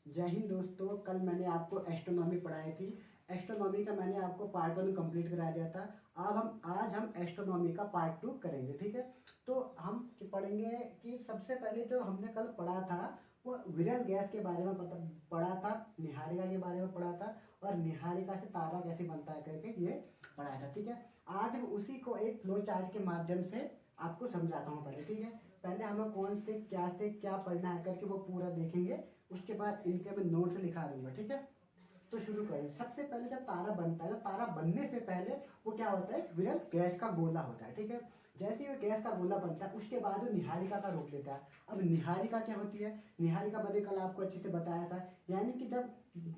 जय हिंद दोस्तों। कल मैंने आपको एस्ट्रोनॉमी पढ़ाई थी। एस्ट्रोनॉमी का मैंने आपको पार्ट 1 कंप्लीट करा दिया था। आज हम एस्ट्रोनॉमी का पार्ट 2 करेंगे, ठीक है। तो हम पढ़ेंगे कि सबसे पहले जो हमने कल पढ़ा था वो विरल गैस के बारे में पढ़ा था, निहारिका के बारे में पढ़ा था और निहारिका से तारा कैसे बनता है करके ये पढ़ाया था, ठीक है। आज हम उसी को एक फ्लो चार्ट के माध्यम से आपको समझाता हूँ पहले, ठीक है। पहले हमें कौन से क्या पढ़ना है करके वो पूरा देखेंगे, उसके बाद इनके मैं नोट्स लिखा दूंगा, ठीक है। तो शुरू करें। सबसे पहले जब तारा बनता है ना, तारा बनने से पहले वो क्या होता है, विरल गैस का गोला होता है, ठीक है। जैसे ही वो गैस का गोला बनता है उसके बाद वो निहारिका का रूप लेता है। अब निहारिका क्या होती है, निहारिका मैंने कल आपको अच्छे से बताया था। यानी कि जब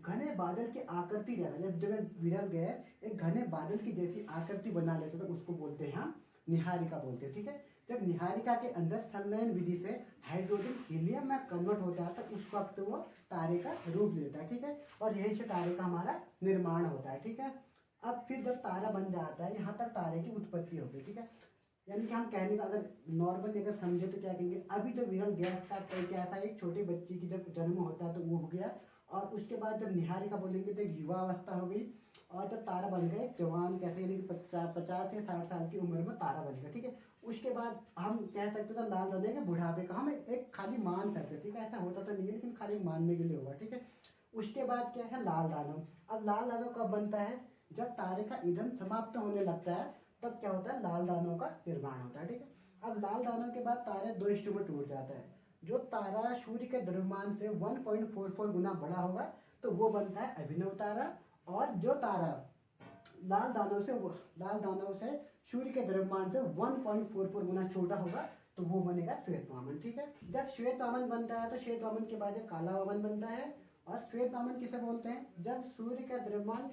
घने बादल की आकृति रहता है, जब विरल गैस एक घने बादल की जैसी आकृति बना लेते तो उसको बोलते हैं हम निहारिका बोलते हैं, ठीक है। जब निहारिका के अंदर संलयन विधि से हाइड्रोजन हीलियम में कन्वर्ट होता है तो उस वक्त वो तारे का रूप लेता है, ठीक है। और यहीं से तारे का हमारा निर्माण होता है, ठीक है। अब फिर जब तारा बन जाता है, यहाँ तक तारे की उत्पत्ति होगी, ठीक है। यानी कि हम कहने का अगर नॉर्मली अगर समझे तो क्या कहेंगे, अभी जो विरल गैस था तो क्या था, एक छोटे बच्चे की जब जन्म होता है तो वो हो गया। और उसके बाद जब निहारिका बोलेंगे तो एक युवा अवस्था हो गई। और जब तारा बन गए जवान कैसे, यानी कि 50 से 60 साल की उम्र में तारा बन गया, ठीक है। उसके बाद हम कह सकते थे लाल दाने के बुढ़ापे का हम एक खाली मान सकते, ठीक है। ऐसा होता तो नहीं है लेकिन खाली मानने के लिए होगा, ठीक है। उसके बाद क्या है, लाल दानव। अब लाल दानव कब बनता है, जब तारे का ईंधन समाप्त होने लगता है तब क्या होता है, लाल दानों का निर्माण होता है, ठीक है। अब लाल दानों के बाद तारे दो हिस्सों में टूट जाता है। जो तारा सूर्य के द्रव्यमान से 1.44 गुना बड़ा होगा तो वो बनता है अभिनव तारा। और जो तारा लाल दानव से सूर्य के द्रव्यमान से 1.44 गुना छोटा होगा तो वो बनेगा श्वेत वामन, ठीक है। जब श्वेत वामन बनता है तो श्वेत वामन के बाद काला वामन बनता है। और श्वेत वामन किसे बोलते हैं, जब सूर्य का द्रव्यमान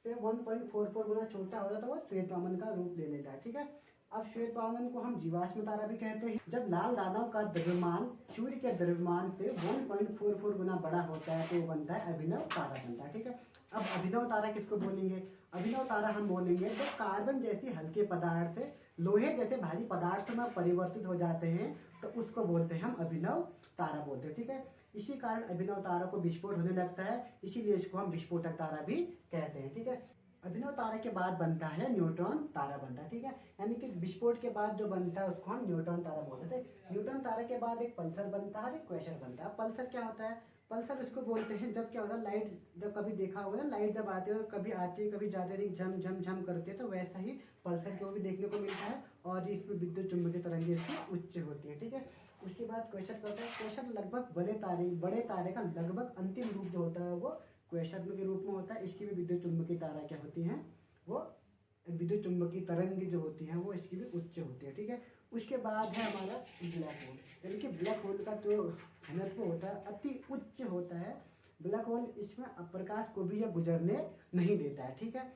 से 1.44 गुना छोटा होता है तो वो श्वेत वामन का रूप ले लेता है, ठीक है। अब श्वेत वामन को हम जीवाश्म तारा भी कहते हैं। जब लाल दानव का द्रव्यमान सूर्य के द्रव्यमान से 1.44 गुना बड़ा होता है तो वो बनता है अभिनव तारा बनता है, ठीक है। अब अभिनव तारा किसको बोलेंगे, अभिनव तारा हम बोलेंगे जब कार्बन जैसे हल्के पदार्थ लोहे जैसे भारी पदार्थ में परिवर्तित हो जाते हैं तो उसको बोलते हैं हम अभिनव तारा बोलते हैं, ठीक है। इसी कारण अभिनव तारा को विस्फोट होने लगता है, इसीलिए इसको हम विस्फोटक तारा भी कहते हैं, ठीक है। अभिनव तारा के बाद बनता है न्यूट्रॉन तारा बनता है, ठीक है। यानी कि विस्फोट के बाद जो बनता है उसको हम न्यूट्रॉन तारा बोलते थे। न्यूट्रॉन तारा के बाद एक पल्सर बनता है और एक क्वेसर बनता है। पल्सर क्या होता है, पल्सर उसको बोलते हैं जब क्या होता है, लाइट जब कभी देखा होगा ना, लाइट जब आती है कभी आती है कभी जाते नहीं, झम झम झम करती है, तो वैसा ही पल्सर को भी देखने को मिलता है। और इसमें विद्युत चुम्बकीय तरंगें इसकी उच्च होती है, ठीक है। उसके बाद क्वेसर का होता है, क्वेसर लगभग बड़े तारे का लगभग अंतिम रूप जो होता है वो क्वेसर के रूप में होता है। इसकी भी विद्युत चुम्बकीय तारा क्या होती हैं, वो विद्युत चुम्बकीय तरंग जो होती हैं वो इसकी भी उच्च होती है, ठीक है। उसके बाद है हमारा ब्लैक होल। यानी कि ब्लैक होल का जो घनत्व होता है अति उच्च होता है। ब्लैक होल इसमें प्रकाश को भी यह गुजरने नहीं देता है, ठीक है।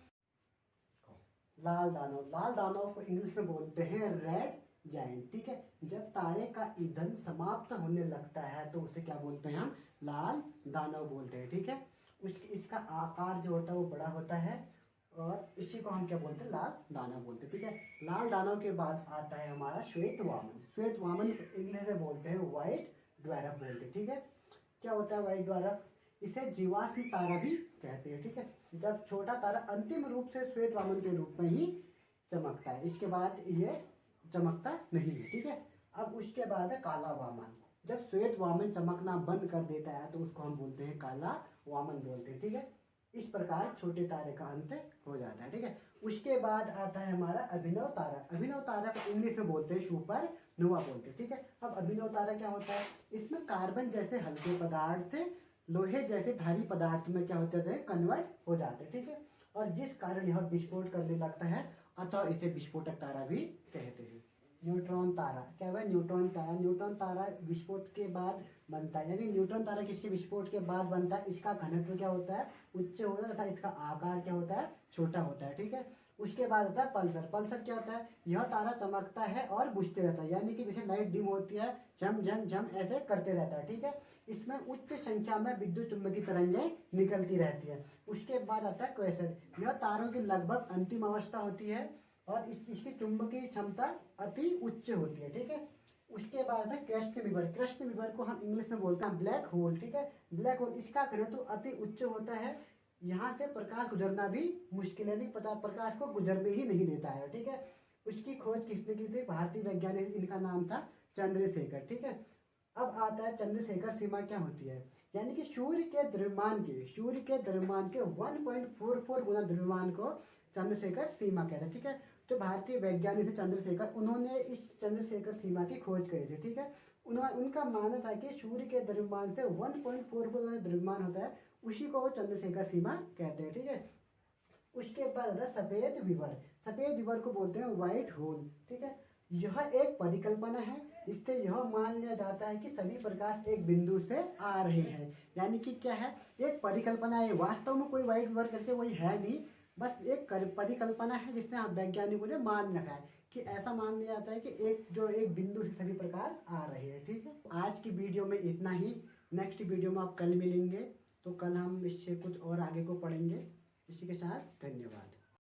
लाल दानव को इंग्लिश में बोलते हैं रेड जाइंट, ठीक है। जब तारे का ईंधन समाप्त होने लगता है तो उसे क्या बोलते हैं हम, लाल दानव बोलते हैं, ठीक है। इसका आकार जो होता है वो बड़ा होता है और इसी को हम क्या बोलते हैं, लाल दानव बोलते हैं, ठीक है। लाल दानव के बाद आता है हमारा श्वेत वामन। श्वेत वामन इंग्लिश में बोलते हैं व्हाइट ड्वार्फ बोलते हैं, ठीक है। क्या होता है व्हाइट ड्वार्फ, इसे जीवाश्म तारा भी कहते हैं, ठीक है। जब छोटा तारा अंतिम रूप से श्वेत वामन के रूप में ही चमकता है, इसके बाद ये चमकता नहीं है, ठीक है। अब उसके बाद है काला वामन। जब श्वेत वामन चमकना बंद कर देता है तो उसको हम बोलते हैं काला वामन बोलते हैं, ठीक है। इस प्रकार छोटे तारे का अंत हो जाता है, ठीक है। उसके बाद आता है हमारा अभिनव तारा। अभिनव तारा को इंग्लिश में बोलते हैं सुपर नोवा बोलते हैं, ठीक है। अब अभिनव तारा क्या होता है, इसमें कार्बन जैसे हल्के पदार्थ लोहे जैसे भारी पदार्थ में क्या होते थे, कन्वर्ट हो जाते, ठीक है। और जिस कारण यह विस्फोट करने लगता है अतः इसे विस्फोटक तारा भी कहते हैं। न्यूट्रॉन तारा क्या हुआ, न्यूट्रॉन तारा विस्फोट के बाद बनता है। यानी न्यूट्रॉन तारा किसके विस्फोट के बाद बनता है, इसका घनत्व क्या होता है, उच्च होता है तथा इसका आकार क्या होता है, छोटा होता है, ठीक है। उसके बाद होता है पल्सर। पल्सर क्या होता है, यह तारा चमकता है और बुझते रहता है, यानी कि जैसे लाइट डिम होती है झम झम झम ऐसे करते रहता है, ठीक है। इसमें उच्च संख्या में विद्युत चुम्बकीय तरंगें निकलती रहती है। उसके बाद आता है क्वेसर। यह तारों की लगभग अंतिम अवस्था होती है और इसकी चुंबकीय क्षमता अति उच्च होती है, ठीक है। उसके बाद है कृष्ण विवर। कृष्ण विवर को हम इंग्लिश में बोलते हैं ब्लैक होल, ठीक है। ब्लैक होल इसका घनत्व तो अति उच्च होता है, यहाँ से प्रकाश गुजरना भी मुश्किल है, नहीं पता, प्रकाश को गुजरने ही नहीं देता है, ठीक है। उसकी खोज किसने की थी? भारतीय वैज्ञानिक, इनका नाम था चंद्रशेखर, ठीक है। अब आता है चंद्रशेखर सीमा क्या होती है, यानी कि सूर्य के द्रव्यमान के 1.44 गुना द्रव्यमान को चंद्रशेखर सीमा कहते हैं, ठीक है। जो भारतीय वैज्ञानिक थे चंद्रशेखर, उन्होंने इस चंद्रशेखर सीमा की खोज करी थी, ठीक है। उनका मानना था कि सूर्य के द्रव्यमान से 1.44 गुना द्रव्यमान होता है, उसी को वो चंद्रशेखर सीमा कहते हैं, ठीक है। उसके बाद आता है सफेद विवर। सफेद विवर को बोलते हैं व्हाइट होल, ठीक है। यह एक परिकल्पना है, इससे यह मान लिया जाता है कि सभी प्रकाश एक बिंदु से आ रहे हैं, यानी कि क्या है, एक परिकल्पना है, वास्तव में कोई व्हाइट विवर करके कोई है नहीं, बस एक परिकल्पना है जिससे हम वैज्ञानिकों ने मान रखा है कि ऐसा मान लिया जाता है कि एक बिंदु से सभी प्रकाश आ रहे हैं, ठीक है। आज की वीडियो में इतना ही। नेक्स्ट वीडियो में आप कल मिलेंगे, तो कल हम इससे कुछ और आगे को पढ़ेंगे। इसी के साथ धन्यवाद।